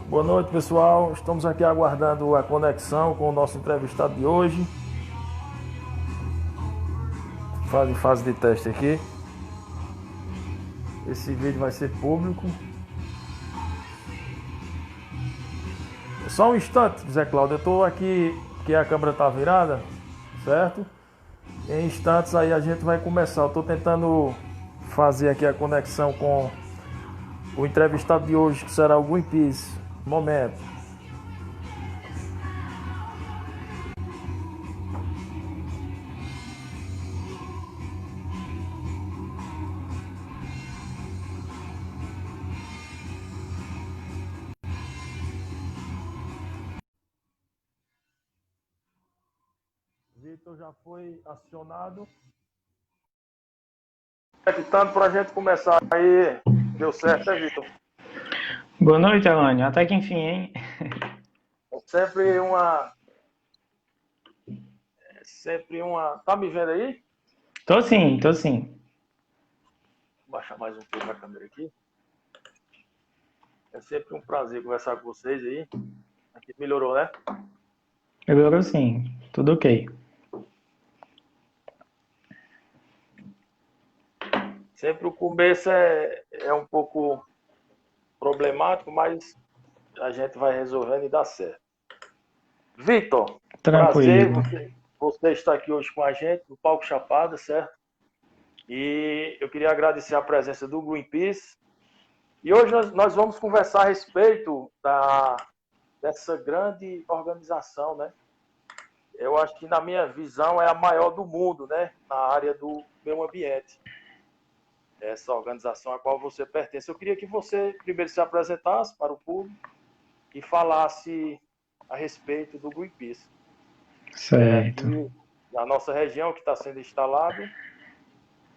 Boa noite, pessoal. Estamos aqui aguardando a conexão com o nosso entrevistado de hoje. Fase de teste aqui. Esse vídeo vai ser público. Só um instante, Zé Cláudio. Eu estou aqui, que a câmera está virada, certo? Em instantes aí a gente vai começar. Eu estou tentando fazer aqui a conexão com o entrevistado de hoje, que será o Greenpeace. Momento. Vitor já foi acionado. Acreditando para a gente começar aí. Deu certo, né, Vitor? Boa noite, Alane. Até que enfim, hein? Sempre uma. Sempre uma. Tá me vendo aí? Tô sim, tô sim. Vou baixar mais um pouco a câmera aqui. É sempre um prazer conversar com vocês aí. Aqui melhorou, né? Melhorou sim, tudo ok. Sempre o começo é um pouco problemático, mas a gente vai resolvendo e dá certo. Vitor, prazer Tranquilo. você estar aqui hoje com a gente no Palco Chapada, certo? E eu queria agradecer a presença do Greenpeace. E hoje nós vamos conversar a respeito dessa grande organização, né? Eu acho que, na minha visão, é a maior do mundo, né? Na área do meio ambiente. Essa organização a qual você pertence. Eu queria que você primeiro se apresentasse para o público e falasse a respeito do Greenpeace, que é Certo. aqui na nossa região que está sendo instalado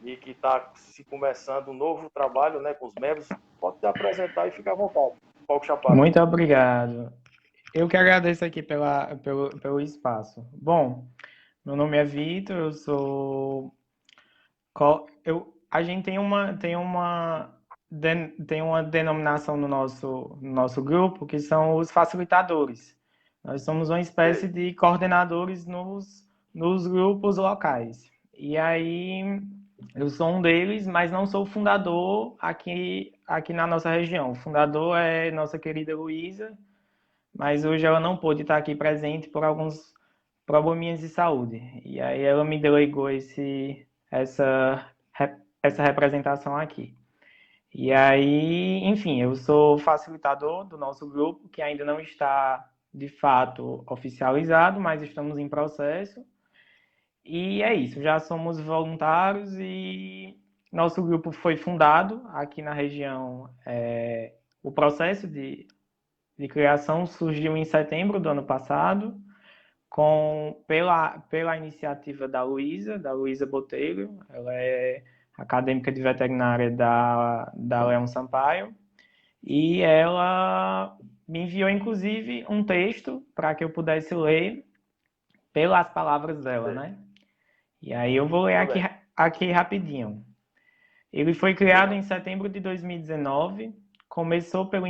e que está se começando um novo trabalho, né, com os membros. Pode se apresentar e ficar à vontade. Paulo Chapado. Muito obrigado. Eu que agradeço aqui pelo espaço. Bom, meu nome é Vitor, eu sou. A gente tem uma denominação no nosso grupo que são os facilitadores. Nós somos uma espécie de coordenadores nos grupos locais. E aí, eu sou um deles, mas não sou o fundador aqui na nossa região. O fundador é nossa querida Luísa, mas hoje ela não pôde estar aqui presente por alguns probleminhas de saúde. E aí ela me delegou essa, essa representação aqui. E aí, enfim, eu sou facilitador do nosso grupo, que ainda não está de fato oficializado, mas estamos em processo. E é isso, já somos voluntários e nosso grupo foi fundado aqui na região. O processo de criação surgiu em setembro do ano passado, pela iniciativa da Luísa Botelho. Ela é acadêmica de veterinária da Leão Sampaio, e ela me enviou, inclusive, um texto para que eu pudesse ler pelas palavras dela, né? E aí eu vou ler aqui rapidinho. Ele foi criado em setembro de 2019, começou pelo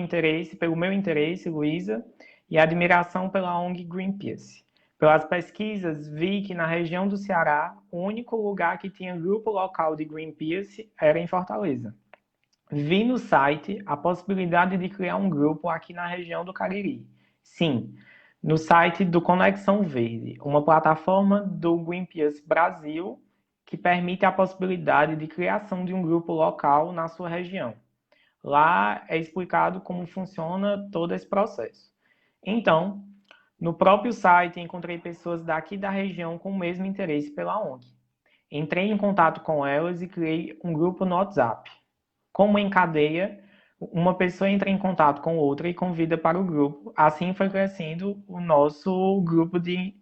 meu interesse, Luísa, e admiração pela ONG Greenpeace. Pelas pesquisas, vi que na região do Ceará, o único lugar que tinha grupo local de Greenpeace era em Fortaleza. Vi no site a possibilidade de criar um grupo aqui na região do Cariri. Sim, no site do Conexão Verde, uma plataforma do Greenpeace Brasil que permite a possibilidade de criação de um grupo local na sua região. Lá é explicado como funciona todo esse processo. Então, no próprio site encontrei pessoas daqui da região com o mesmo interesse pela ONG. Entrei em contato com elas e criei um grupo no WhatsApp. Como em cadeia, uma pessoa entra em contato com outra e convida para o grupo. Assim foi crescendo o nosso grupo de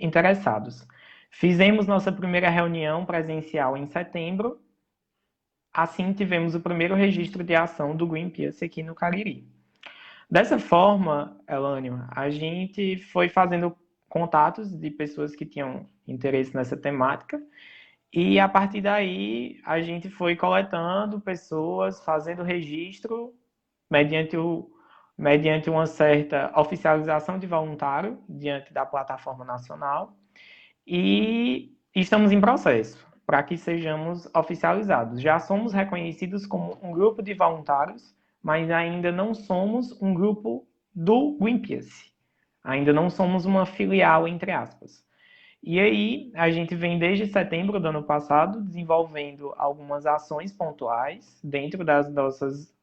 interessados. Fizemos nossa primeira reunião presencial em setembro. Assim tivemos o primeiro registro de ação do Greenpeace aqui no Cariri. Dessa forma, Elânio, a gente foi fazendo contatos de pessoas que tinham interesse nessa temática, e a partir daí a gente foi coletando pessoas, fazendo registro mediante mediante uma certa oficialização de voluntário diante da plataforma nacional e estamos em processo para que sejamos oficializados. Já somos reconhecidos como um grupo de voluntários, mas ainda não somos um grupo do Greenpeace. Ainda não somos uma filial, entre aspas. E aí, a gente vem desde setembro do ano passado desenvolvendo algumas ações pontuais dentro das nossas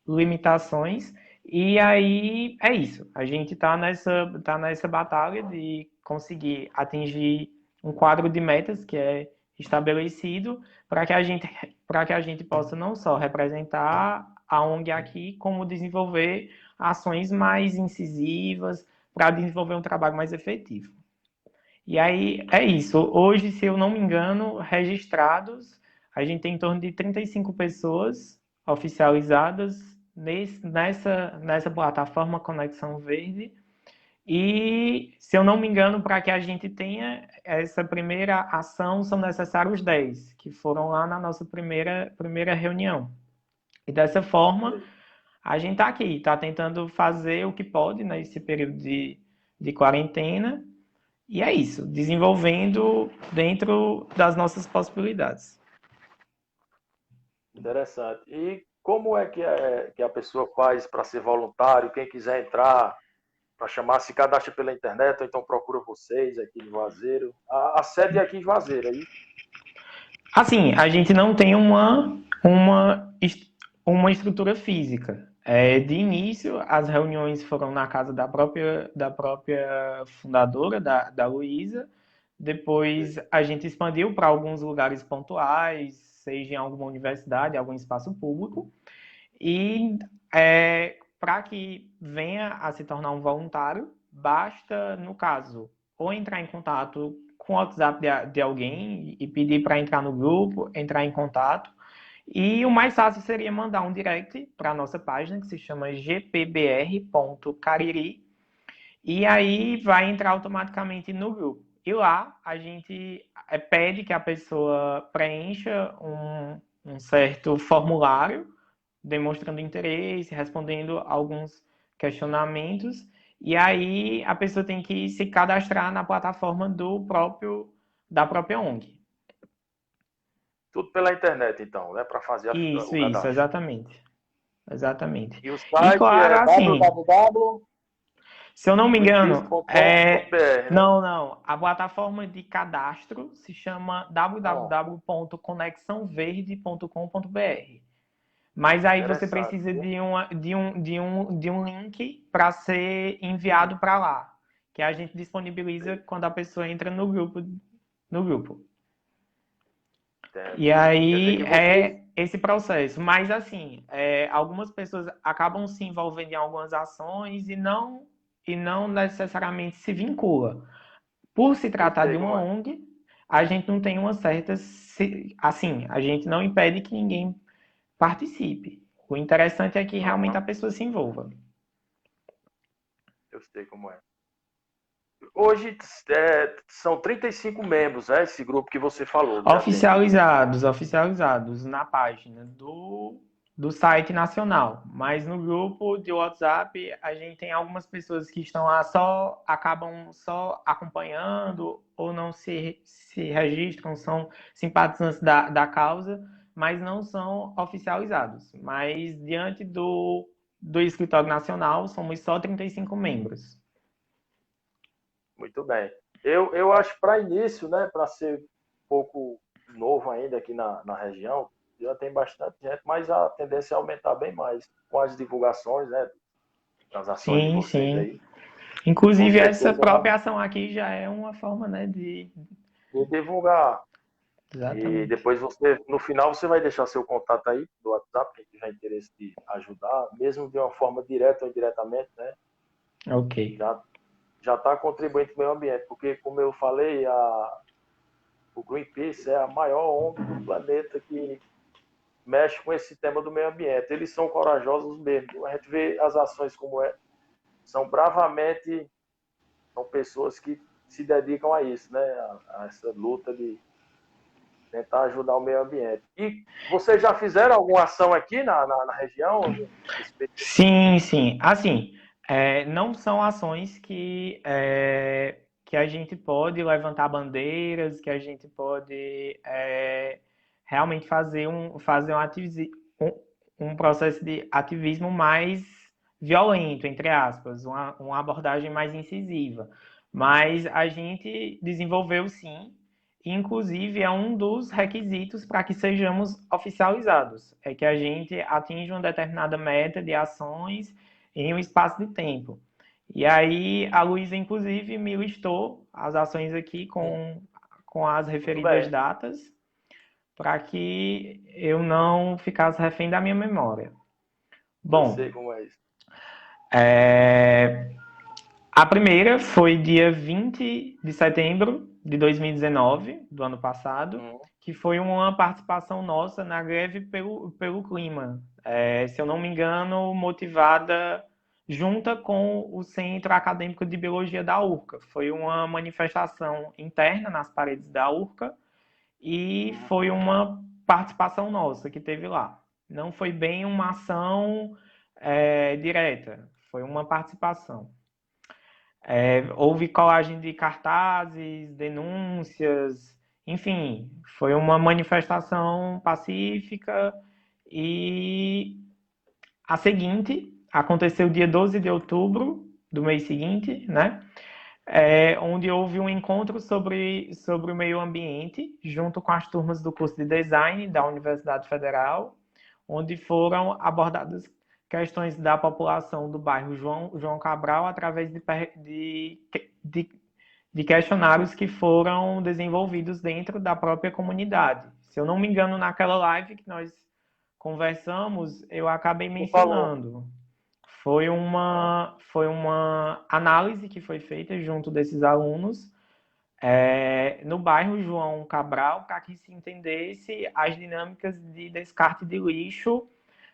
limitações. E aí é isso. A gente está nessa batalha de conseguir atingir um quadro de metas que é estabelecido para que a gente possa não só representar a ONG aqui, como desenvolver ações mais incisivas para desenvolver um trabalho mais efetivo. E aí é isso. Hoje, se eu não me engano, registrados, a gente tem em torno de 35 pessoas oficializadas nessa plataforma Conexão Verde. E, se eu não me engano, para que a gente tenha essa primeira ação, são necessários 10, que foram lá na nossa primeira reunião. E dessa forma, a gente está aqui, está tentando fazer o que pode nesse período de quarentena. E é isso, desenvolvendo dentro das nossas possibilidades. Interessante. E como é que a pessoa faz para ser voluntário? Quem quiser entrar, para chamar, se cadastra pela internet, ou então procura vocês aqui em Juazeiro. A sede é aqui em Juazeiro, aí. Assim, a gente não tem uma estrutura física. De início, as reuniões foram na casa da própria fundadora, da Luísa. Depois, a gente expandiu para alguns lugares pontuais, seja em alguma universidade, algum espaço público. E para que venha a se tornar um voluntário, basta, no caso, ou entrar em contato com o WhatsApp de alguém e pedir para entrar no grupo, entrar em contato. E o mais fácil seria mandar um direct para a nossa página, que se chama gpbr.cariri, e aí vai entrar automaticamente no grupo. E lá a gente pede que a pessoa preencha um certo formulário, demonstrando interesse, respondendo alguns questionamentos, e aí a pessoa tem que se cadastrar na plataforma da própria ONG. Tudo pela internet, então, né? Para fazer o Isso, cadastro. exatamente. Exatamente. E o E site claro, é assim, www.greenpeace.com.br, se eu não me engano, né? não. A plataforma de cadastro se chama Ah, www.conexãoverde.com.br. Mas aí você interessante. precisa de um link para ser enviado para lá, que a gente disponibiliza quando a pessoa entra no grupo. No grupo. Entendo. E Quer dizer aí que vocês. esse processo. Mas assim, algumas pessoas acabam se envolvendo em algumas ações e não necessariamente se vincula. Por se Eu tratar sei de uma como é. ONG, a gente não tem uma certa. Assim, a gente não impede que ninguém participe. O interessante é que realmente a Aham, pessoa se envolva. eu sei como é. Hoje são 35 membros, né? Esse grupo que você falou, já tem. Oficializados na página do site nacional. Mas no grupo de WhatsApp, a gente tem algumas pessoas que estão lá acabam só acompanhando ou não se registram, são simpatizantes da causa, mas não são oficializados. Mas diante do escritório nacional, somos só 35 membros. Muito bem. Eu acho para início, né? Para ser um pouco novo ainda aqui na região, já tem bastante gente, mas a tendência é aumentar bem mais com as divulgações, né? Das ações de Sim, vocês sim. aí. Com Inclusive, essa certeza vai própria ação aqui já é uma forma, né, de... divulgar. E Exatamente. depois você, no final, você vai deixar seu contato aí do WhatsApp, quem tiver interesse de ajudar, mesmo de uma forma direta ou indiretamente, né? Ok. Já já está contribuindo para o meio ambiente, porque, como eu falei, o Greenpeace é a maior ONG do planeta que mexe com esse tema do meio ambiente. Eles são corajosos mesmo. A gente vê as ações como são bravamente, são pessoas que se dedicam a isso, né? A essa luta de tentar ajudar o meio ambiente. E vocês já fizeram alguma ação aqui na região? Sim, sim. Assim, não são ações que a gente pode levantar bandeiras, que a gente pode realmente fazer um processo de ativismo mais violento, entre aspas, uma abordagem mais incisiva. Mas a gente desenvolveu sim, inclusive é um dos requisitos para que sejamos oficializados, é que a gente atinja uma determinada meta de ações em um espaço de tempo. E aí a Luísa, inclusive, me listou as ações aqui com as referidas datas, para que eu não ficasse refém da minha memória. Bom, eu sei como é isso. A primeira foi dia 20 de setembro de 2019, do ano passado, que foi uma participação nossa na greve pelo clima. Se eu não me engano, motivada junta com o Centro Acadêmico de Biologia da URCA. Foi uma manifestação interna nas paredes da URCA e foi uma participação nossa que teve lá. Não foi bem uma ação direta, foi uma participação. Houve colagem de cartazes, denúncias, enfim, foi uma manifestação pacífica e a seguinte aconteceu dia 12 de outubro do mês seguinte, né? Onde houve um encontro sobre o meio ambiente, junto com as turmas do curso de design da Universidade Federal, onde foram abordadas questões da população do bairro João Cabral através de questionários que foram desenvolvidos dentro da própria comunidade. Se eu não me engano, naquela live que nós conversamos, eu acabei mencionando. Foi uma análise que foi feita junto desses alunos no bairro João Cabral, para que se entendesse as dinâmicas de descarte de lixo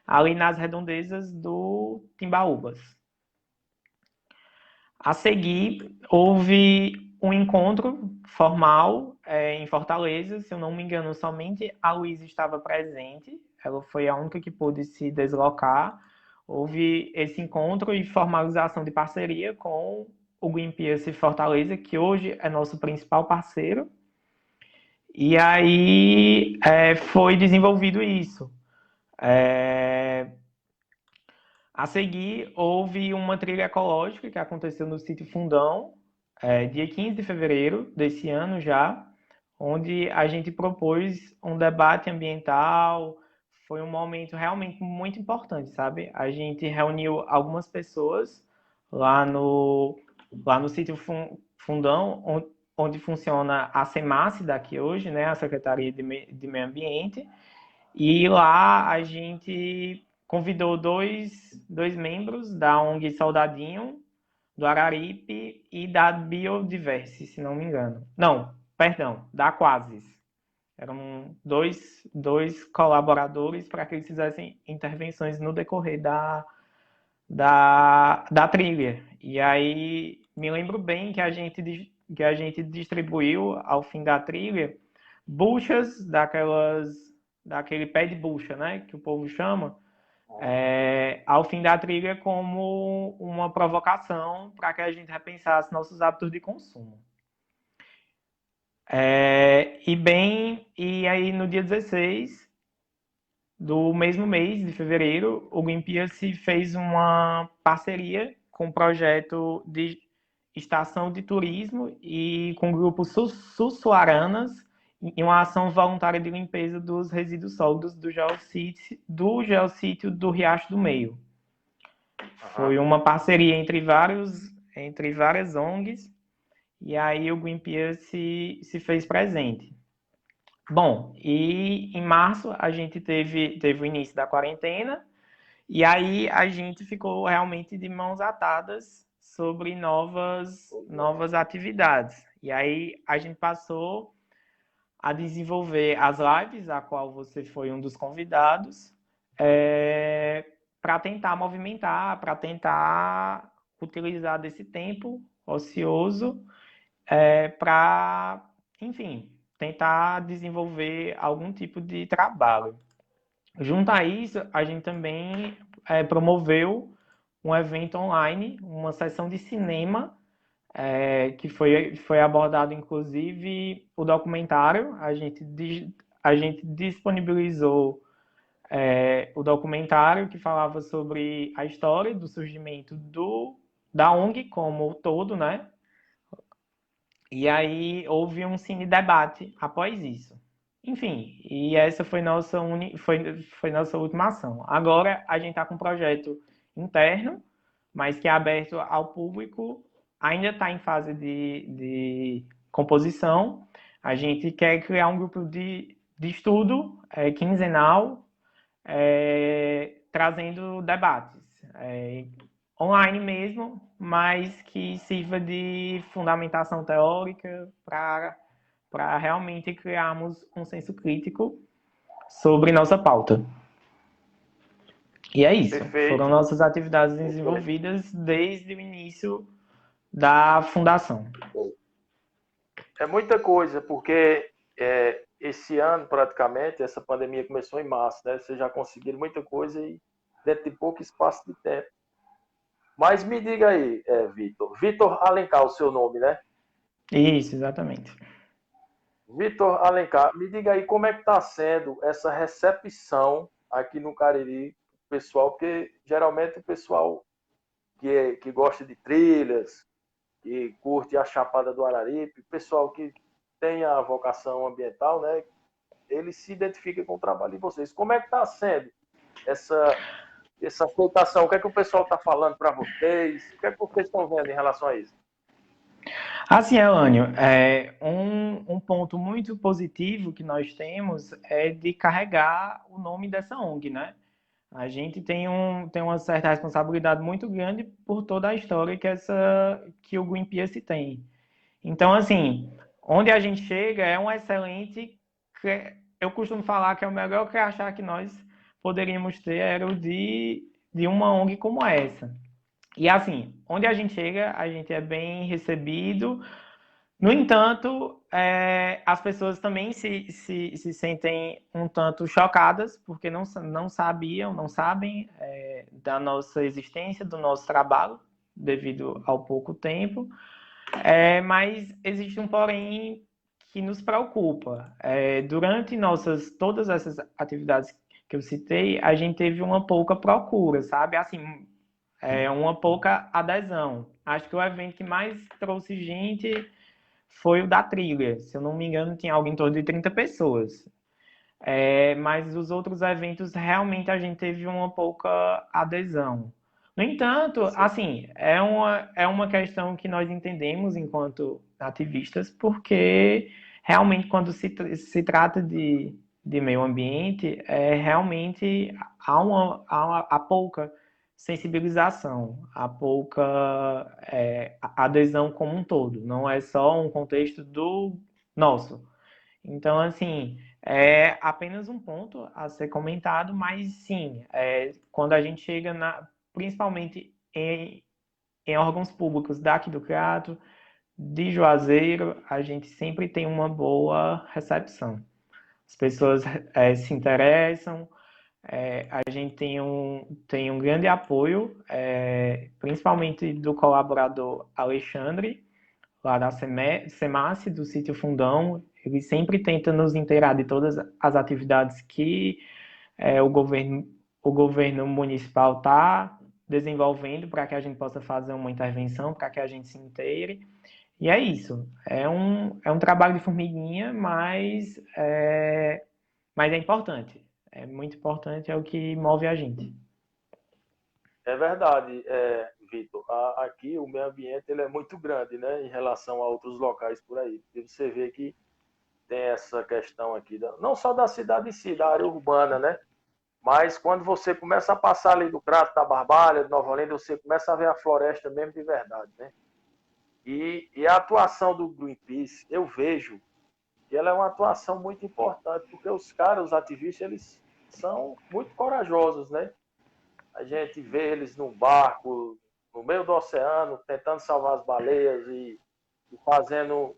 ali nas redondezas do Timbaúbas. A seguir, houve um encontro formal em Fortaleza, se eu não me engano, somente a Luísa estava presente, ela foi a única que pôde se deslocar. Houve esse encontro e formalização de parceria com o Greenpeace Fortaleza, que hoje é nosso principal parceiro. E aí foi desenvolvido isso. A seguir, houve uma trilha ecológica que aconteceu no sítio Fundão, dia 15 de fevereiro desse ano já, onde a gente propôs um debate ambiental. Foi um momento realmente muito importante, sabe? A gente reuniu algumas pessoas lá no sítio Fundão, onde funciona a SEMASSE daqui hoje, né? A Secretaria de Meio Ambiente. E lá a gente convidou dois membros da ONG Soldadinho, do Araripe e da Biodiverse, se não me engano. Não, perdão, da Quasis. Eram dois colaboradores para que eles fizessem intervenções no decorrer da trilha. E aí me lembro bem que a gente distribuiu, ao fim da trilha, buchas daquele pé de bucha, né, que o povo chama, ao fim da trilha, como uma provocação para que a gente repensasse nossos hábitos de consumo. E aí no dia 16 do mesmo mês de fevereiro, o Greenpeace fez uma parceria com o projeto de estação de turismo e com o grupo Sussuaranas, em uma ação voluntária de limpeza dos resíduos sólidos do geossítio do Riacho do Meio. Foi uma parceria entre várias ONGs, e aí o Greenpeace se fez presente. Bom, e em março a gente teve o início da quarentena, e aí a gente ficou realmente de mãos atadas sobre novas atividades. E aí a gente passou a desenvolver as lives, a qual você foi um dos convidados, para tentar movimentar, para tentar utilizar desse tempo ocioso para, enfim, tentar desenvolver algum tipo de trabalho. Junto a isso, a gente também promoveu um evento online, uma sessão de cinema, que foi abordado, inclusive, o documentário. A gente disponibilizou o documentário que falava sobre a história do surgimento da ONG como um todo, né? E aí houve um cine debate após isso. Enfim, e essa foi nossa última ação. Agora a gente está com um projeto interno, mas que é aberto ao público, ainda está em fase de composição. A gente quer criar um grupo de estudo quinzenal, trazendo debates online mesmo, mas que sirva de fundamentação teórica para realmente criarmos um senso crítico sobre nossa pauta. E é isso. Perfeito. Foram nossas atividades desenvolvidas desde o início da fundação. É muita coisa, porque esse ano, praticamente, essa pandemia começou em março, né? Vocês já conseguiram muita coisa e dentro de pouco espaço de tempo. Mas me diga aí, Vitor. Vitor Alencar, o seu nome, né? Isso, exatamente. Vitor Alencar, me diga aí como é que está sendo essa recepção aqui no Cariri, pessoal, porque geralmente o pessoal que gosta de trilhas, que curte a Chapada do Araripe, o pessoal que tem a vocação ambiental, né? Ele se identifica com o trabalho de vocês. Como é que está sendo essa aceitação? O que é que o pessoal está falando para vocês? O que é que vocês estão vendo em relação a isso? Assim, Elânio, um ponto muito positivo que nós temos é de carregar o nome dessa ONG, né? A gente tem uma certa responsabilidade muito grande por toda a história que o Greenpeace tem. Então, assim, onde a gente chega é um excelente... Eu costumo falar que é o melhor crachá que nós poderíamos ter era o de uma ONG como essa. E assim, onde a gente chega, a gente é bem recebido. No entanto, as pessoas também se sentem um tanto chocadas, porque não sabem da nossa existência, do nosso trabalho, devido ao pouco tempo. Mas existe um porém que nos preocupa. Durante todas essas atividades que eu citei, a gente teve uma pouca procura, sabe? Assim, uma pouca adesão. Acho que o evento que mais trouxe gente foi o da trilha. Se eu não me engano, tinha algo em torno de 30 pessoas. Mas os outros eventos, realmente, a gente teve uma pouca adesão. No entanto, assim, é uma questão que nós entendemos enquanto ativistas, porque realmente, quando se trata de meio ambiente, realmente há pouca sensibilização, há pouca adesão como um todo. Não é só um contexto do nosso. Então, assim, é apenas um ponto a ser comentado, mas sim, quando a gente chega principalmente em órgãos públicos daqui do Crato, de Juazeiro, a gente sempre tem uma boa recepção. As pessoas se interessam, a gente tem um grande apoio, principalmente do colaborador Alexandre, lá da SEMASSE, do Sítio Fundão. Ele sempre tenta nos inteirar de todas as atividades que o governo municipal está desenvolvendo para que a gente possa fazer uma intervenção, para que a gente se inteire. E é isso. É um trabalho de formiguinha, mas é importante. É muito importante, é o que move a gente. É verdade, Vitor. Aqui o meio ambiente ele é muito grande, né, em relação a outros locais por aí. E você vê que tem essa questão aqui, não só da cidade em si, da área urbana, né? Mas quando você começa a passar ali do Crato, da Barbalha, de Nova Olinda, você começa a ver a floresta mesmo de verdade, né? E a atuação do Greenpeace, eu vejo que ela é uma atuação muito importante, porque os caras, os ativistas, eles são muito corajosos, né? A gente vê eles num barco, no meio do oceano, tentando salvar as baleias e fazendo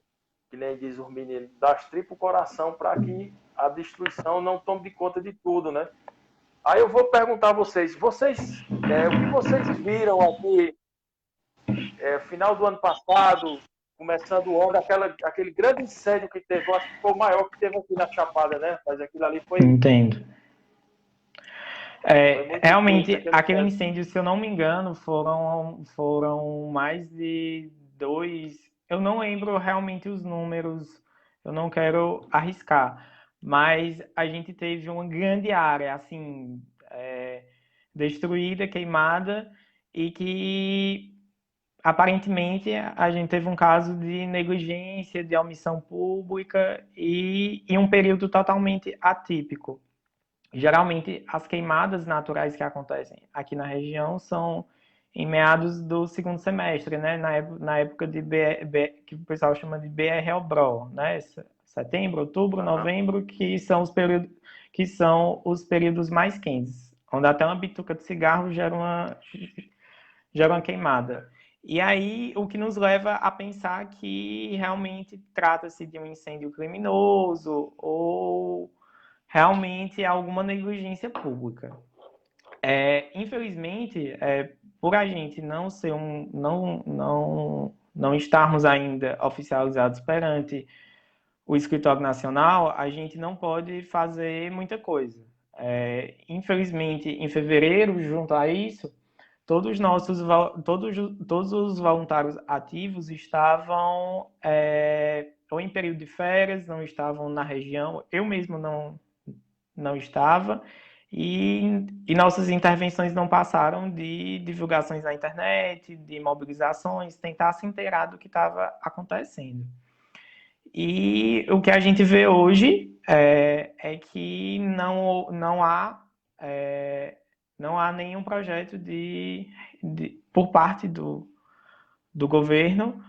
que nem diz os meninos, das tripas o coração para que a destruição não tome de conta de tudo, né? Aí eu vou perguntar a vocês, o que vocês viram aqui, final do ano passado, começando o ano, aquele grande incêndio que teve, eu acho que foi o maior que teve aqui na Chapada, né? Mas aquilo ali Entendo. foi muito triste, Realmente, aquele aquele incêndio. incêndio, se eu não me engano, foram mais de dois. Eu não lembro realmente os números, eu não quero arriscar, mas a gente teve uma grande área, assim, destruída, queimada, e que aparentemente a gente teve um caso de negligência, de omissão pública e um período totalmente atípico. Geralmente, as queimadas naturais que acontecem aqui na região são em meados do segundo semestre, né? Na época de que o pessoal chama de BR-Bro, né? Setembro, outubro, novembro, que são os períodos mais quentes, onde até uma bituca de cigarro gera uma queimada. E aí, o que nos leva a pensar que realmente trata-se de um incêndio criminoso ou realmente alguma negligência pública. Infelizmente, por a gente não ser não estarmos ainda oficializados perante o escritório nacional, a gente não pode fazer muita coisa. Infelizmente, em fevereiro, junto a isso, todos os voluntários ativos estavam ou em período de férias, não estavam na região. Eu mesmo não estava, e nossas intervenções não passaram de divulgações na internet, de mobilizações, tentar se inteirar do que estava acontecendo. E o que a gente vê hoje é que não há nenhum projeto por parte do governo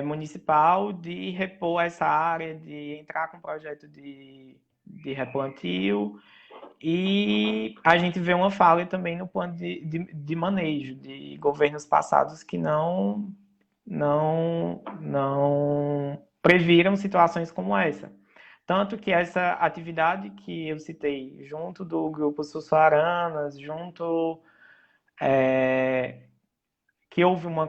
municipal de repor essa área, de entrar com projeto de replantio, e a gente vê uma falha também no plano de manejo de governos passados que não previram situações como essa. Tanto que essa atividade que eu citei, junto do grupo Sussuaranas, que houve uma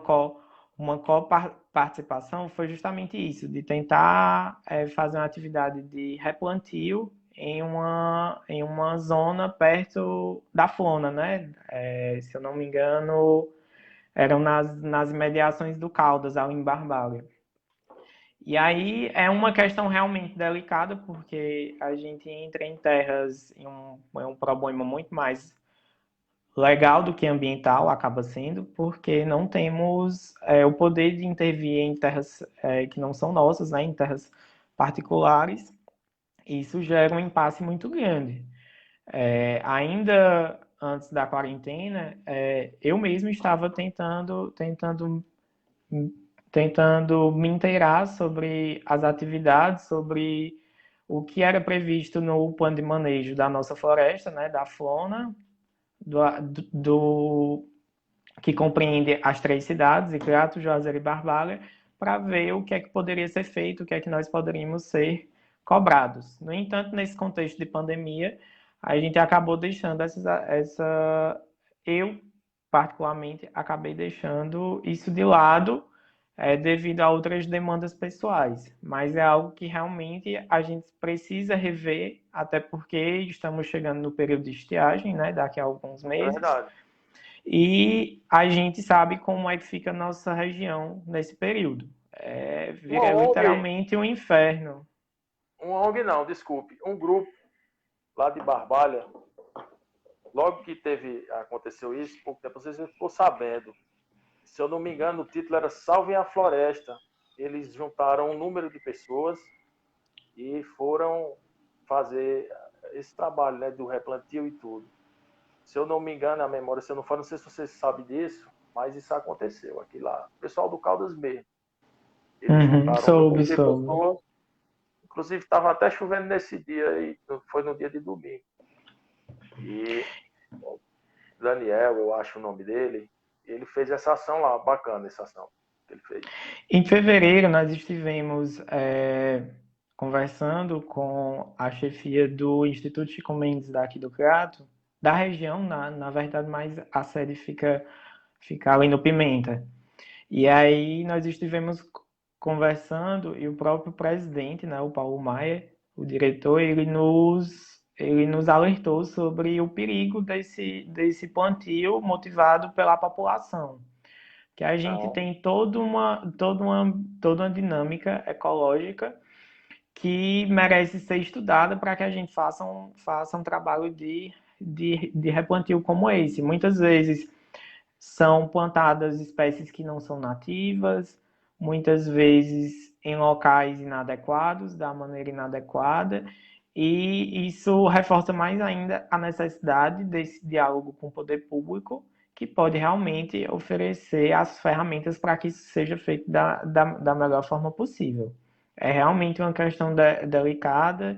coparticipação, foi justamente isso, de tentar fazer uma atividade de replantio em uma zona perto da Flona, né? Se eu não me engano, eram nas imediações do Caldas, ali em Barbalha. E aí é uma questão realmente delicada, porque a gente entra em terras, é um problema muito mais legal do que ambiental, acaba sendo, porque não temos o poder de intervir em terras que não são nossas, né, em terras particulares, e isso gera um impasse muito grande. Ainda antes da quarentena, eu mesmo estava tentando me inteirar sobre as atividades, sobre o que era previsto no plano de manejo da nossa floresta, né, da Flona, que compreende as três cidades, Icrato, Juazeiro e Barbalha, para ver o que é que poderia ser feito, o que é que nós poderíamos ser cobrados. No entanto, nesse contexto de pandemia, a gente acabou deixando eu, particularmente, acabei deixando isso de lado, devido a outras demandas pessoais. Mas é algo que realmente a gente precisa rever, até porque estamos chegando no período de estiagem, né, daqui a alguns É meses, verdade. e a gente sabe como é que fica a nossa região nesse período. Uma Vira ONG, literalmente um inferno. uma ONG não, desculpe, um grupo lá de Barbalha, logo que aconteceu isso, pouco tempo, vocês ficou sabendo. Se eu não me engano, o título era Salvem a Floresta. Eles juntaram um número de pessoas e foram fazer esse trabalho, né, do replantio e tudo. Se eu não me engano, a memória, se eu não for, não sei se você sabe disso, mas isso aconteceu aqui lá. O pessoal do Caldas mesmo. Eles Uhum, juntaram um número de soube. pessoas. Inclusive, estava até chovendo nesse dia, e foi no dia de domingo. E Daniel, eu acho o nome dele, ele fez essa ação lá, bacana essa ação. que ele fez? Em fevereiro, nós estivemos conversando com a chefia do Instituto Chico Mendes daqui do Crato, da região, na verdade, mas a sede fica ali no Pimenta. E aí nós estivemos conversando e o próprio presidente, né, o Paulo Maia, o diretor, ele nos alertou sobre o perigo desse plantio motivado pela população. Que a gente Não. tem toda uma dinâmica ecológica que merece ser estudada para que a gente faça um trabalho de replantio como esse. Muitas vezes são plantadas espécies que não são nativas, muitas vezes em locais inadequados, da maneira inadequada, e isso reforça mais ainda a necessidade desse diálogo com o poder público, que pode realmente oferecer as ferramentas para que isso seja feito da melhor forma possível. É realmente uma questão delicada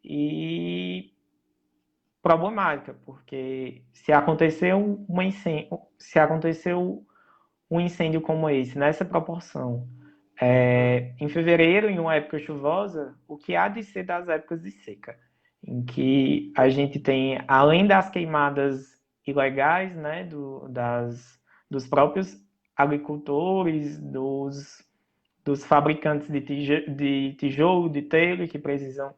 e problemática, porque se aconteceu um incêndio como esse, nessa proporção, em fevereiro, em uma época chuvosa, o que há de ser das épocas de seca, em que a gente tem, além das queimadas ilegais, né, dos próprios agricultores, dos fabricantes de tijolo, de telha, que precisam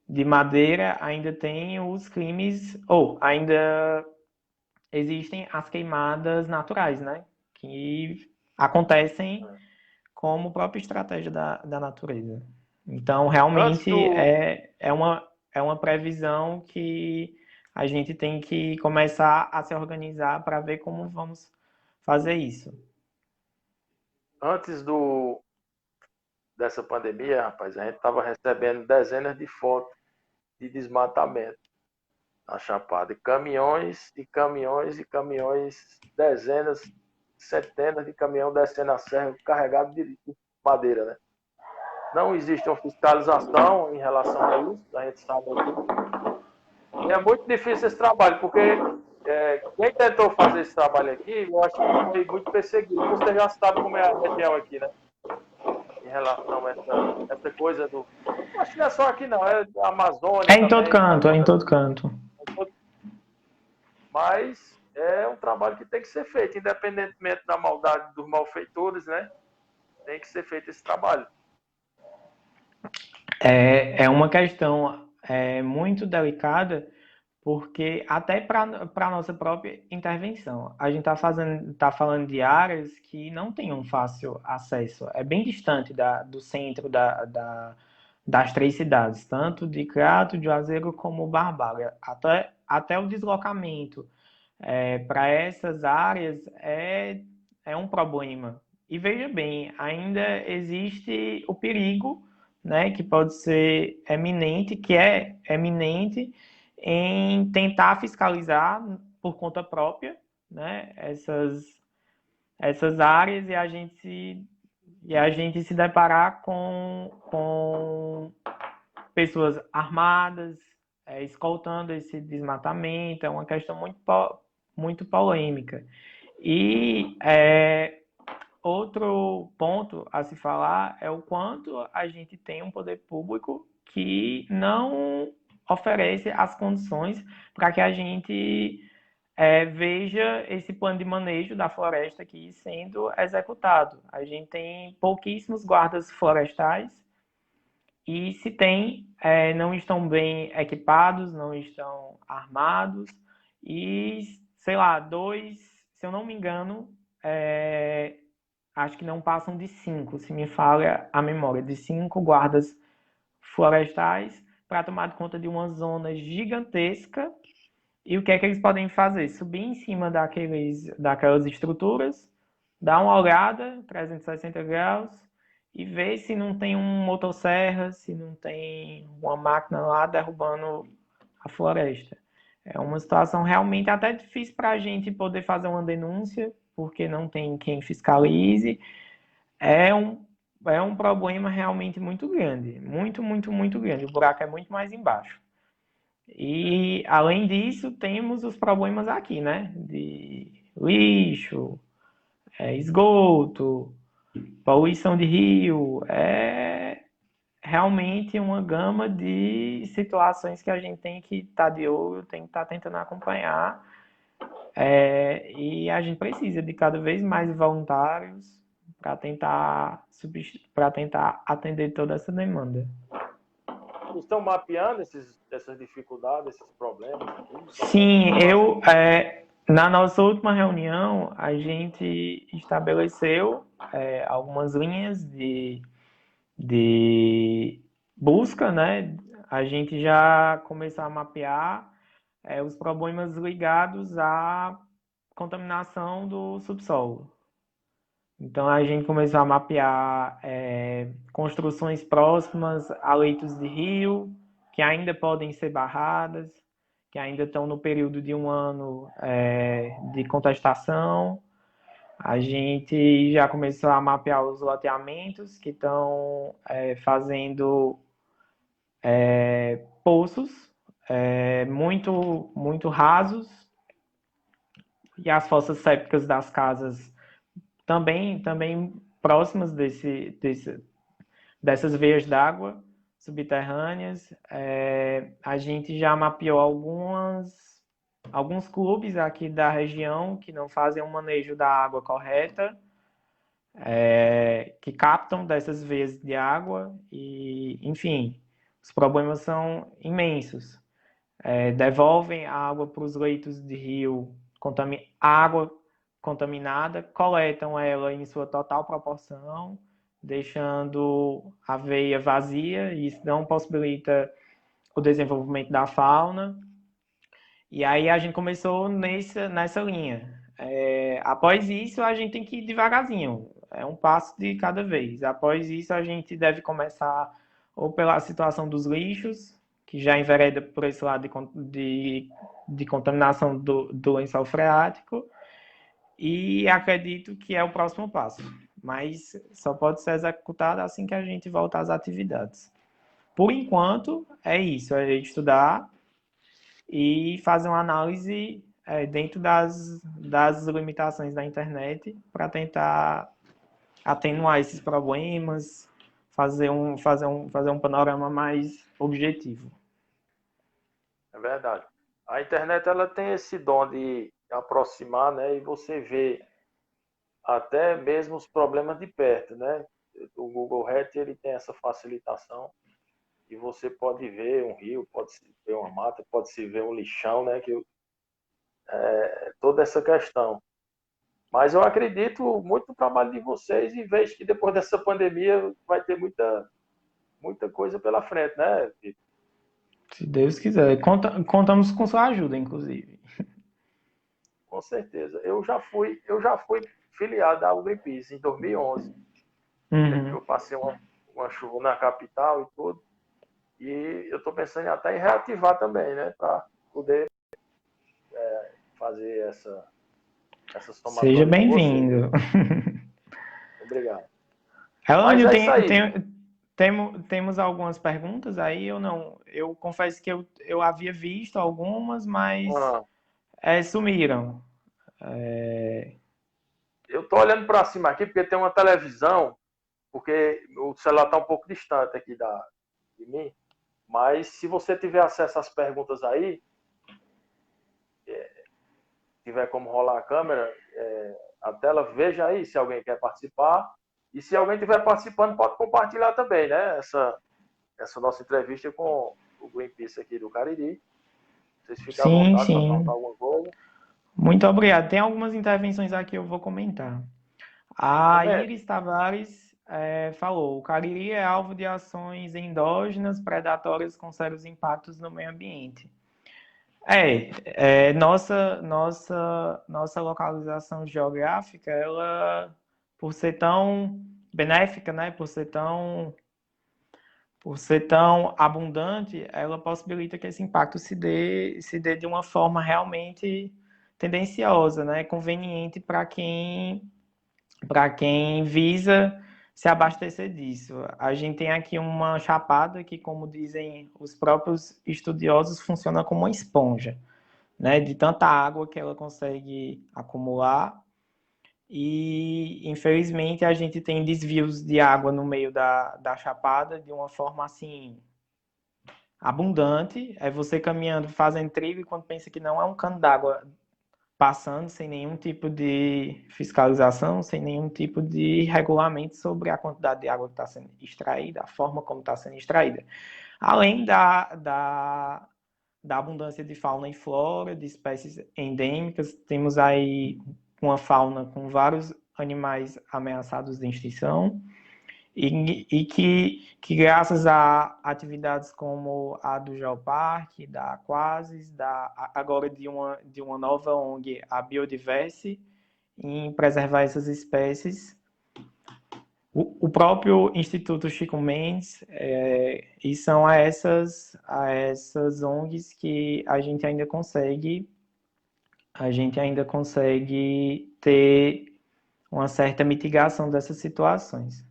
de madeira, ainda tem os crimes, ou ainda existem as queimadas naturais, né? Que acontecem como própria estratégia da natureza. Então, Antes realmente, do. é uma previsão que a gente tem que começar a se organizar para ver como vamos fazer isso. Antes dessa pandemia, rapaz, a gente estava recebendo dezenas de fotos de desmatamento na Chapada. E caminhões e caminhões e caminhões, dezenas, centenas de caminhões descendo a serra carregados de madeira, né? Não existe uma fiscalização em relação a isso, a gente sabe aqui. E é muito difícil esse trabalho, porque quem tentou fazer esse trabalho aqui, eu acho que foi muito perseguido. Você já sabe como é a região aqui, né? Em relação a essa coisa do. Eu acho que não é só aqui, não, é a Amazônia É em todo também, canto, é em Amazonas. todo canto. Mas é um trabalho que tem que ser feito, independentemente da maldade dos malfeitores, né? Tem que ser feito esse trabalho. É uma questão muito delicada, porque até para a nossa própria intervenção, a gente tá falando de áreas que não têm um fácil acesso, é bem distante do centro das três cidades, tanto de Crato, de Juazeiro como Barbalha. Até o deslocamento para essas áreas é um problema. E veja bem, ainda existe o perigo, né, que pode ser eminente, que é eminente em tentar fiscalizar por conta própria, né, essas áreas e a gente se deparar com pessoas armadas escoltando esse desmatamento. É uma questão muito polêmica. E outro ponto a se falar é o quanto a gente tem um poder público que não oferece as condições para que a gente veja esse plano de manejo da floresta aqui sendo executado. A gente tem pouquíssimos guardas florestais e se tem, não estão bem equipados, não estão armados e, sei lá, se eu não me engano, acho que não passam de 5, se me falha a memória, de 5 guardas florestais para tomar conta de uma zona gigantesca. E o que é que eles podem fazer? Subir em cima daquelas estruturas, dar uma olhada, 360 graus, e ver se não tem um motosserra, se não tem uma máquina lá derrubando a floresta. É uma situação realmente até difícil para a gente poder fazer uma denúncia, porque não tem quem fiscalize. É um problema realmente muito grande. Muito, muito, muito grande. O buraco é muito mais embaixo. E, além disso, temos os problemas aqui, né? De lixo, esgoto, Poluição de rio, é realmente uma gama de situações que a gente tem que estar de olho, tem que estar tentando acompanhar. E a gente precisa de cada vez mais voluntários para tentar atender toda essa demanda. Vocês estão mapeando essas dificuldades, esses problemas aqui? Sim, na nossa última reunião, a gente estabeleceu algumas linhas de busca, né? A gente já começou a mapear os problemas ligados à contaminação do subsolo. Então a gente começou a mapear construções próximas a leitos de rio, que ainda podem ser barradas, que ainda estão no período de um ano de contestação. A gente já começou a mapear os loteamentos que estão fazendo poços muito rasos, e as fossas sépticas das casas também próximas dessas veias d'água subterrâneas. A gente já mapeou alguns clubes aqui da região que não fazem um manejo da água correta, que captam dessas veias de água e, enfim, os problemas são imensos. Devolvem a água para os leitos de rio, água contaminada, coletam ela em sua total proporção, deixando a veia vazia, e isso não possibilita o desenvolvimento da fauna. E aí a gente começou nessa linha. Após isso, a gente tem que ir devagarzinho, é um passo de cada vez. Após isso, a gente deve começar ou pela situação dos lixos, que já envereda por esse lado de contaminação do lençol freático, e acredito que é o próximo passo. Mas só pode ser executado assim que a gente voltar às atividades. Por enquanto, é isso, é estudar e fazer uma análise dentro das limitações da internet para tentar atenuar esses problemas, fazer um panorama mais objetivo. É verdade. A internet ela tem esse dom de aproximar, né? E você vê até mesmo os problemas de perto, né? O Google Earth ele tem essa facilitação e você pode ver um rio, pode se ver uma mata, pode se ver um lixão, né? Que toda essa questão. Mas eu acredito muito no trabalho de vocês e vejo que depois dessa pandemia vai ter muita coisa pela frente, né? Se Deus quiser. Contamos com sua ajuda, inclusive. Com certeza. Eu já fui filiado ao Greenpeace em 2011. Uhum. Eu passei uma chuva na capital e tudo. E eu estou pensando até em reativar também, né? Para poder fazer essa Seja somatória com você. bem-vindo. Obrigado. Mas Elânio, é isso aí. temos algumas perguntas aí ou não? Eu confesso que eu havia visto algumas, mas Ah, sumiram. eu estou olhando para cima aqui porque tem uma televisão, porque o celular está um pouco distante aqui de mim. Mas se você tiver acesso às perguntas aí, tiver como rolar a câmera, a tela, veja aí se alguém quer participar. E se alguém estiver participando, pode compartilhar também, né? Essa nossa entrevista com o Greenpeace aqui do Cariri. Vocês ficam à Sim, vontade para perguntar sim. alguma coisa. Muito obrigado. Tem algumas intervenções aqui que eu vou comentar. A Comente. Iris Tavares falou: o Cariri é alvo de ações endógenas predatórias com sérios impactos no meio ambiente. Nossa localização geográfica, ela, por ser tão benéfica, né, por ser tão abundante, ela possibilita que esse impacto se dê de uma forma realmente tendenciosa, né, conveniente para quem visa se abastecer disso. A gente tem aqui uma chapada que, como dizem os próprios estudiosos, funciona como uma esponja, né? De tanta água que ela consegue acumular. e infelizmente a gente tem desvios de água no meio da chapada de uma forma assim abundante. É você caminhando, fazendo trilha e quando pensa que não é um cano d'água passando sem nenhum tipo de fiscalização, sem nenhum tipo de regulamento sobre a quantidade de água que está sendo extraída, a forma como está sendo extraída. Além da abundância de fauna e flora, de espécies endêmicas, temos aí uma fauna com vários animais ameaçados de extinção, e que graças a atividades como a do Geoparque, da Aquasis, agora de uma nova ONG, a Biodiverse, em preservar essas espécies, o próprio Instituto Chico Mendes, e são a essas ONGs que a gente ainda consegue ter uma certa mitigação dessas situações.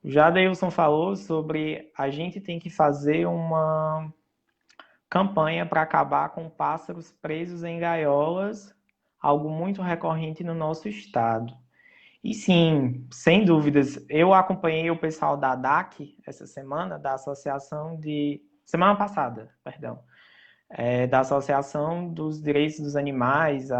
O Jadeilson falou sobre a gente tem que fazer uma campanha para acabar com pássaros presos em gaiolas, algo muito recorrente no nosso estado. E sim, sem dúvidas, eu acompanhei o pessoal da ADAC essa semana, da Associação de... Semana passada, perdão. Da Associação dos Direitos dos Animais,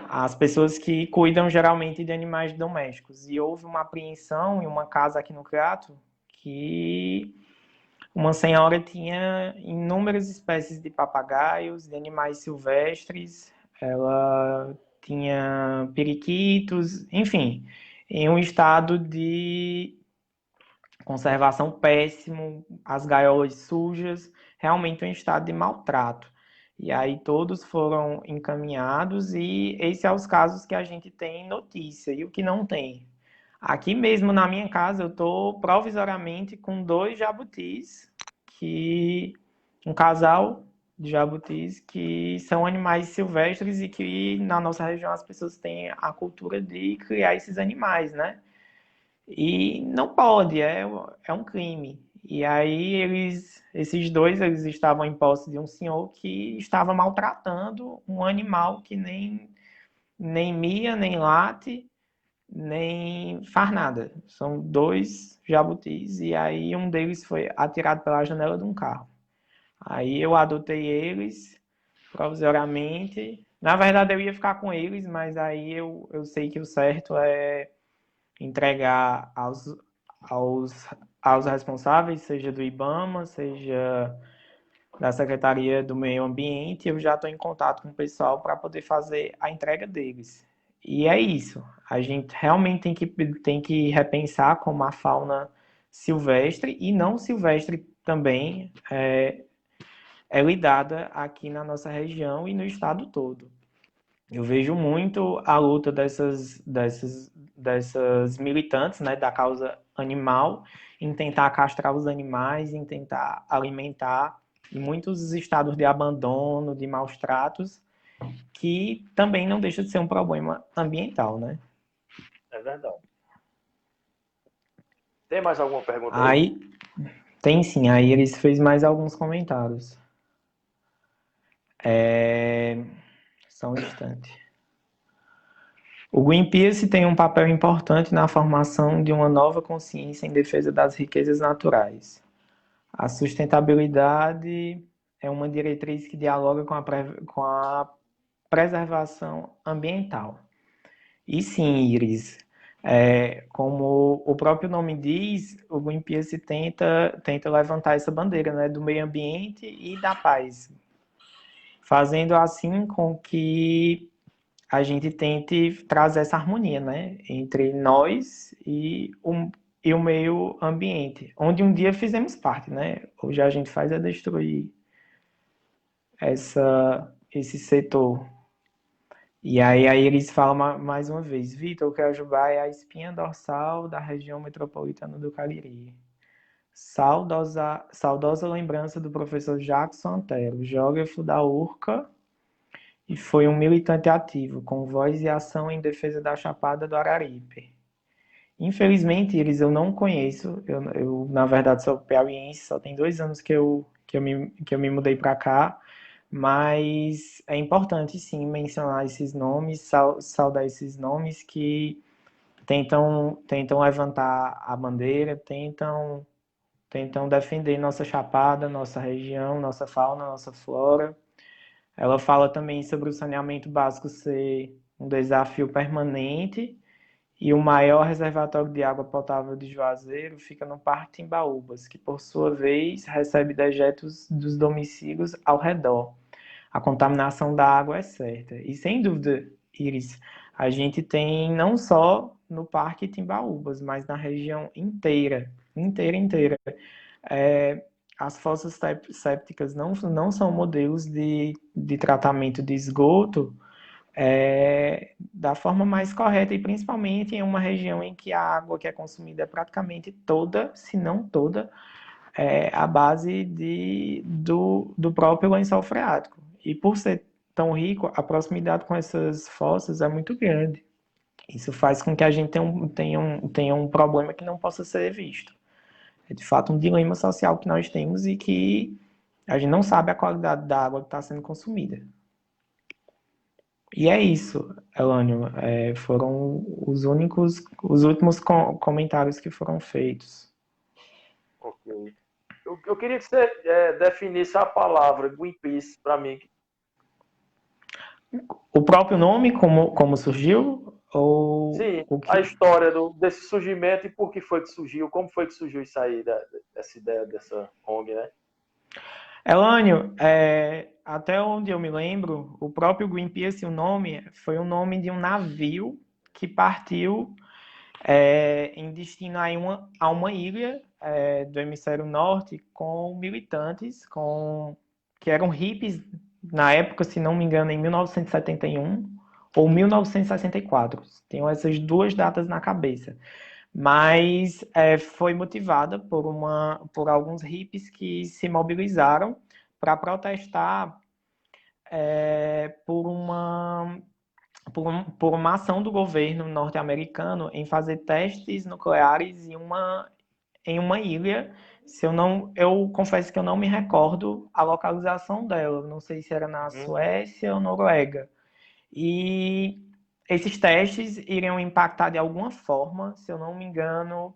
as pessoas que cuidam geralmente de animais domésticos. E houve uma apreensão em uma casa aqui no Crato que uma senhora tinha inúmeras espécies de papagaios, de animais silvestres, ela tinha periquitos, enfim, em um estado de conservação péssimo, as gaiolas sujas, realmente um estado de maltrato. E aí todos foram encaminhados e esses são os casos que a gente tem notícia e o que não tem. Aqui mesmo na minha casa eu estou provisoriamente com 2 jabutis, um casal de jabutis que são animais silvestres e que na nossa região as pessoas têm a cultura de criar esses animais, né? E não pode, é um crime. E aí esses dois, eles estavam em posse de um senhor que estava maltratando um animal que nem mia, nem late, nem faz nada. São 2 jabutis e aí um deles foi atirado pela janela de um carro. Aí eu adotei eles provisoriamente. Na verdade eu ia ficar com eles, mas aí eu sei que o certo é entregar aos, aos responsáveis, seja do IBAMA, seja da Secretaria do Meio Ambiente. Eu já estou em contato com o pessoal para poder fazer a entrega deles. E é isso. A gente realmente tem que repensar como a fauna silvestre e não silvestre também é lidada aqui na nossa região e no estado todo. Eu vejo muito a luta dessas militantes, né, da causa animal, em tentar castrar os animais, em tentar alimentar, e muitos estados de abandono, de maus tratos, que também não deixa de ser um problema ambiental, né? É verdade. Tem mais alguma pergunta aí? Aí, tem sim, aí eles fez mais alguns comentários. Só um instante. O Greenpeace tem um papel importante na formação de uma nova consciência em defesa das riquezas naturais. A sustentabilidade é uma diretriz que dialoga com a preservação ambiental. E sim, Iris, como o próprio nome diz, o Greenpeace tenta levantar essa bandeira, né, do meio ambiente e da paz, fazendo assim com que a gente tente trazer essa harmonia, né, entre nós e o meio ambiente, onde um dia fizemos parte, né? Hoje a gente faz é destruir esse setor. E aí eles falam mais uma vez, Vitor, o Cajubá é a espinha dorsal da região metropolitana do Cariri. Saudosa lembrança do professor Jackson Antero, geógrafo da URCA, e foi um militante ativo, com voz e ação em defesa da Chapada do Araripe. Infelizmente, eles eu não conheço. Eu na verdade, sou piauiense, só tem 2 anos que eu me mudei para cá. Mas é importante, sim, mencionar esses nomes, saudar esses nomes que tentam levantar a bandeira, tentam defender nossa chapada, nossa região, nossa fauna, nossa flora. Ela fala também sobre o saneamento básico ser um desafio permanente e o maior reservatório de água potável de Juazeiro fica no Parque Timbaúbas, que por sua vez recebe dejetos dos domicílios ao redor. A contaminação da água é certa. E sem dúvida, Iris, a gente tem não só no Parque Timbaúbas, mas na região inteira, inteira. É, as fossas sépticas não são modelos de tratamento de esgoto da forma mais correta e principalmente em uma região em que a água que é consumida é praticamente toda, se não toda, à base do próprio lençol freático. E por ser tão rico, a proximidade com essas fossas é muito grande. Isso faz com que a gente tenha um problema que não possa ser visto. É de fato um dilema social que nós temos e que a gente não sabe a qualidade da água que está sendo consumida. E é isso, Elânio. Foram os últimos comentários que foram feitos. Ok. Eu queria que você definisse a palavra Greenpeace para mim. O próprio nome, como surgiu? Ou Sim, o que... a história desse surgimento e por que foi que surgiu, como foi que surgiu isso aí, dessa ideia dessa ONG, né? Elânio, até onde eu me lembro, o próprio Greenpeace, o nome, foi o nome de um navio que partiu em destino a uma ilha do hemisfério norte com militantes, que eram hippies na época, se não me engano, em 1971 ou 1964. Tenho essas duas datas na cabeça. Mas foi motivada por alguns hippies que se mobilizaram para protestar por uma ação do governo norte-americano em fazer testes nucleares em uma ilha. Eu confesso que eu não me recordo a localização dela. Não sei se era na Suécia ou Noruega. E esses testes iriam impactar de alguma forma, se eu não me engano,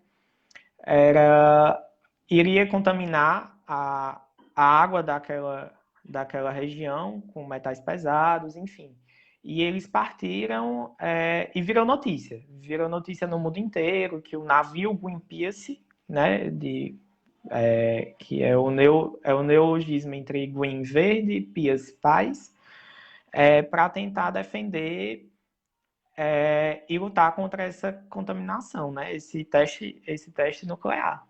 iria contaminar a água daquela região com metais pesados, enfim. E eles partiram e virou notícia. Virou notícia no mundo inteiro que o navio Greenpeace, né, que é o neologismo entre Green Verde e Peace Paz, para tentar defender e lutar contra essa contaminação, né, esse teste nuclear.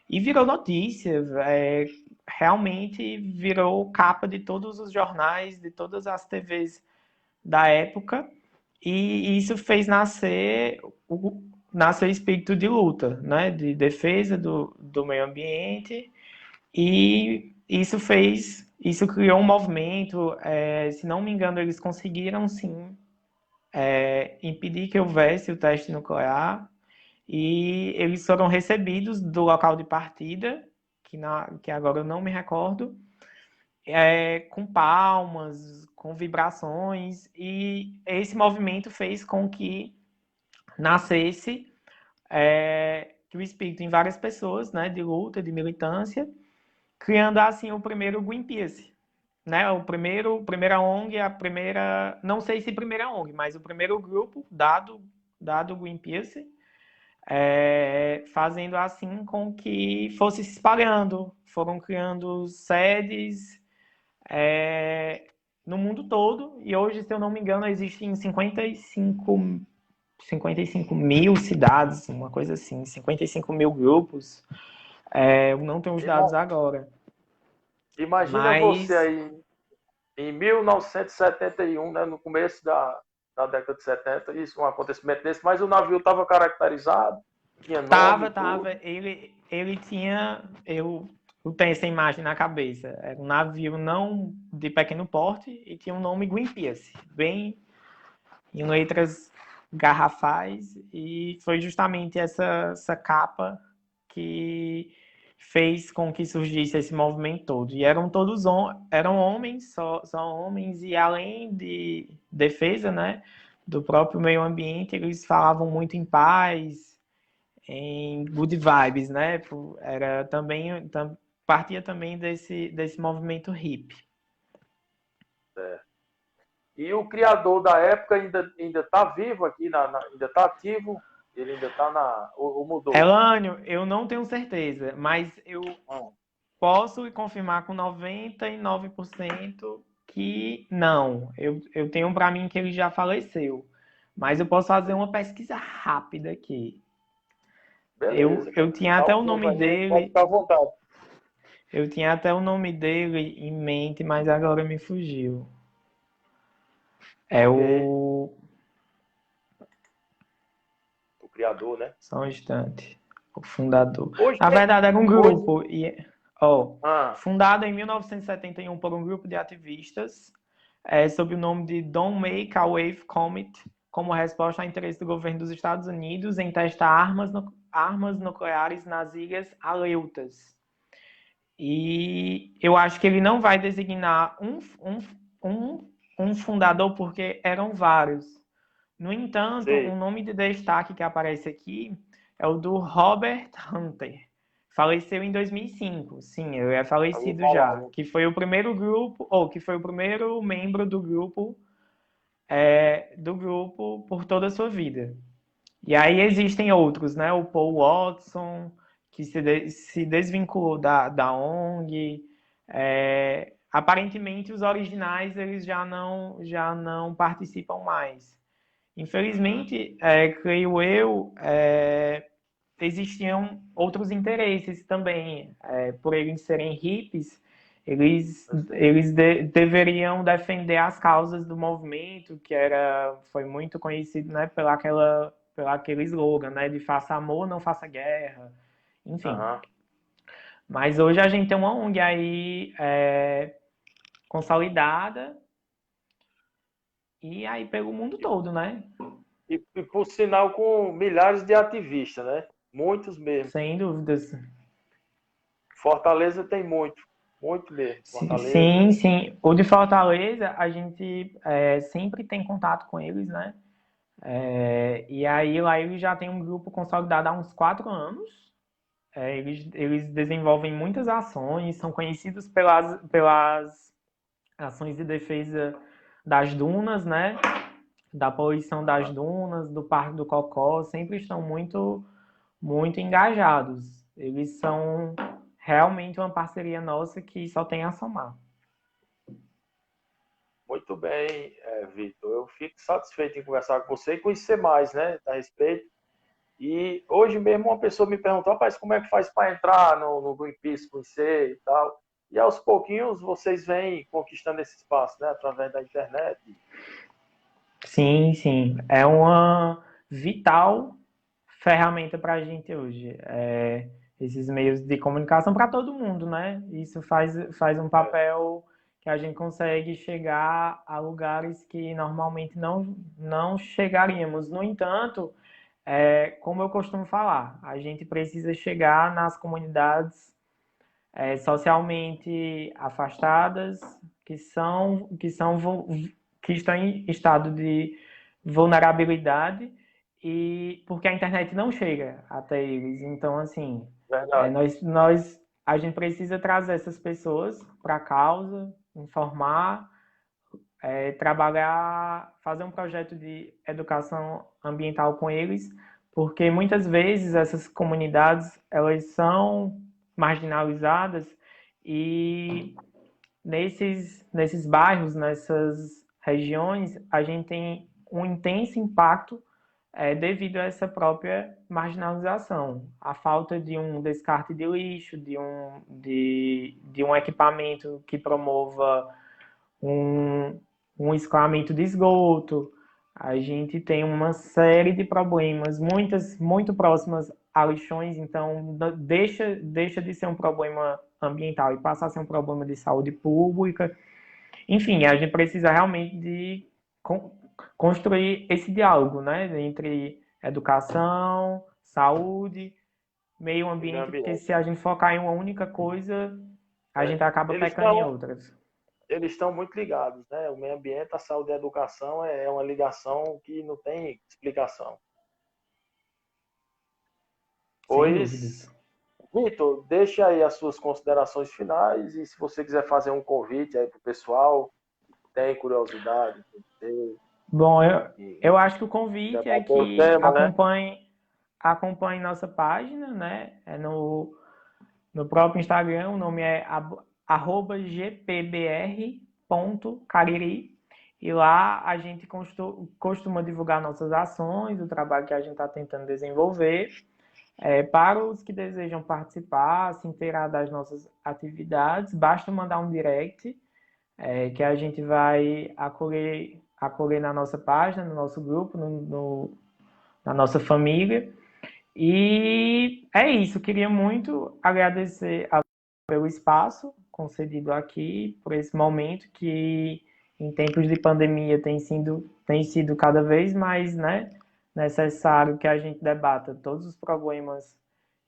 E virou notícia, realmente virou capa de todos os jornais, de todas as TVs da época, e isso fez nascer o espírito de luta, né, de defesa do meio ambiente, e isso criou um movimento, se não me engano, eles conseguiram sim impedir que houvesse o teste nuclear, e eles foram recebidos do local de partida, que agora eu não me recordo, com palmas, com vibrações, e esse movimento fez com que nascesse que o espírito em várias pessoas, né, de luta, de militância, criando assim o primeiro Greenpeace, né, primeira ONG, não sei se primeira ONG, mas o primeiro grupo dado Greenpeace, fazendo assim com que fosse se espalhando. Foram criando sedes no mundo todo, e hoje, se eu não me engano, existem 55 mil cidades, uma coisa assim, 55 mil grupos. Eu não tenho os dados agora. Imagina você Mas aí em 1971, né, no começo da década de 70, isso, um acontecimento desse, mas o navio estava caracterizado, tinha nome e tudo. ele tinha, eu tenho essa imagem na cabeça, era um navio não de pequeno porte e tinha um nome Greenpeace, bem em letras garrafais, e foi justamente essa capa que fez com que surgisse esse movimento todo. E eram todos eram homens, só homens, e além de defesa, né, do próprio meio ambiente, eles falavam muito em paz, em good vibes, né? Era também partia também desse movimento hippie. É. E o criador da época ainda está vivo aqui, ainda está ativo? Ele ainda está ou mudou? Elânio, eu não tenho certeza, mas eu posso confirmar com 99% que não. Eu tenho para mim que ele já faleceu. Mas eu posso fazer uma pesquisa rápida aqui. Beleza. Eu tinha até o nome Pode dele. ficar à vontade. Eu tinha até o nome dele em mente, mas agora me fugiu. É o criador, né? Só um instante. O fundador. Hoje Na verdade, era um grupo. Fundado em 1971 por um grupo de ativistas sob o nome de Don't Make a Wave Commit, como resposta ao interesse do governo dos Estados Unidos em testar armas nucleares nas Ilhas Aleutas. E eu acho que ele não vai designar um fundador, porque eram vários. No entanto, um nome de destaque que aparece aqui é o do Robert Hunter. Faleceu em 2005. Sim, ele é falecido já. Que foi o primeiro grupo, que foi o primeiro membro do grupo por toda a sua vida. E aí existem outros, né? O Paul Watson, que se desvinculou da ONG. Aparentemente, os originais eles já não participam mais. Infelizmente, creio eu, existiam outros interesses também. Por eles serem hippies, eles deveriam defender as causas do movimento, que foi muito conhecido, né, pelo aquele slogan, né, de faça amor, não faça guerra. Enfim. Mas hoje a gente tem uma ONG aí consolidada e aí pelo mundo todo, né? E por sinal com milhares de ativistas, né? Muitos mesmo. Sem dúvidas. Fortaleza tem muito mesmo. Fortaleza. Sim. O de Fortaleza, a gente sempre tem contato com eles, né? E aí lá eles já têm um grupo consolidado há uns 4 anos. Eles desenvolvem muitas ações, são conhecidos pelas ações de defesa das dunas, né? Da poluição das dunas, do Parque do Cocó, sempre estão muito, muito engajados. Eles são realmente uma parceria nossa que só tem a somar. Muito bem, Vitor. Eu fico satisfeito em conversar com você e conhecer mais, né, a respeito. E hoje mesmo uma pessoa me perguntou, rapaz, como é que faz para entrar no Greenpeace, conhecer e tal. E aos pouquinhos vocês vêm conquistando esse espaço, né, através da internet. Sim. É uma vital ferramenta para a gente hoje. Esses meios de comunicação para todo mundo, né? Isso faz um papel que a gente consegue chegar a lugares que normalmente não chegaríamos. No entanto, como eu costumo falar, a gente precisa chegar nas comunidades socialmente afastadas, que estão em estado de vulnerabilidade, e porque a internet não chega até eles. Então, assim, a gente precisa trazer essas pessoas para a causa, informar, trabalhar, fazer um projeto de educação ambiental com eles, porque muitas vezes essas comunidades elas são marginalizadas e nesses bairros, nessas regiões, a gente tem um intenso impacto devido a essa própria marginalização. A falta de um descarte de lixo, de um equipamento que promova um escoamento de esgoto. A gente tem uma série de problemas, muito próximas a lixões, então deixa de ser um problema ambiental e passa a ser um problema de saúde pública. Enfim, a gente precisa realmente de construir esse diálogo, né, entre educação, saúde meio e meio ambiente, porque ambiente. se a gente focar em uma única coisa, a É. gente acaba Eles pecando em estão outras. eles estão muito ligados, né? O meio ambiente, a saúde e a educação é uma ligação que não tem explicação. Sem Pois, dúvidas. Vitor, deixa aí as suas considerações finais e se você quiser fazer um convite aí para o pessoal, tem curiosidade, Bom, eu e acho que o convite é debater o que tema, né? acompanhe nossa página, né? É no próprio Instagram, o nome é @gpbr.cariri. E lá a gente costuma divulgar nossas ações, o trabalho que a gente está tentando desenvolver. Para os que desejam participar, se inteirar das nossas atividades, basta mandar um direct, que a gente vai acolher na nossa página, no nosso grupo, na nossa família. E é isso, queria muito agradecer pelo espaço concedido aqui, por esse momento que em tempos de pandemia tem sido cada vez mais, né, necessário que a gente debata todos os problemas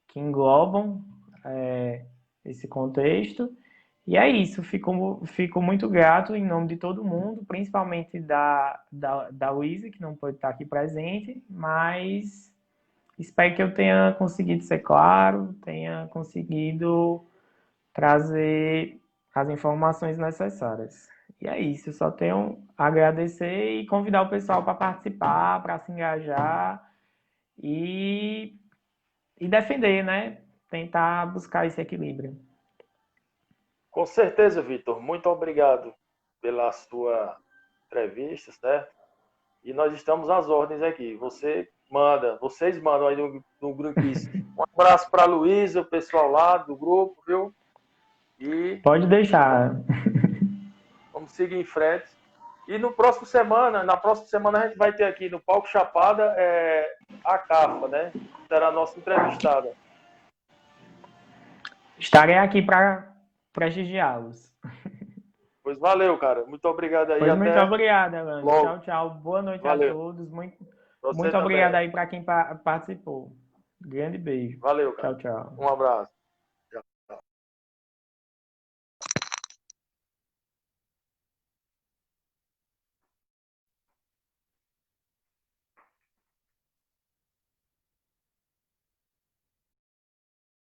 que englobam esse contexto. E é isso, fico muito grato em nome de todo mundo, principalmente da Luísa, que não pode estar aqui presente, mas espero que eu tenha conseguido ser claro, tenha conseguido trazer as informações necessárias. E é isso, eu só tenho a agradecer e convidar o pessoal para participar, para se engajar e, e defender, né? Tentar buscar esse equilíbrio. Com certeza, Vitor. Muito obrigado pela sua entrevista, certo? E nós estamos às ordens aqui. Vocês mandam aí no Greenpeace. Um abraço para a Luísa, o pessoal lá do grupo, viu? E Pode deixar. vamos seguir em frente. E na próxima semana a gente vai ter aqui no Palco Chapada a Cafa, né? Será a nossa entrevistada. Estarei aqui para prestigiá-los. Pois valeu, cara. Muito obrigado aí. Pois muito Até obrigado, Elane. logo. Tchau, tchau. Boa noite a Valeu. todos. Você Muito obrigado também. aí para quem participou. Grande beijo. Valeu, cara. Tchau, tchau. Um abraço.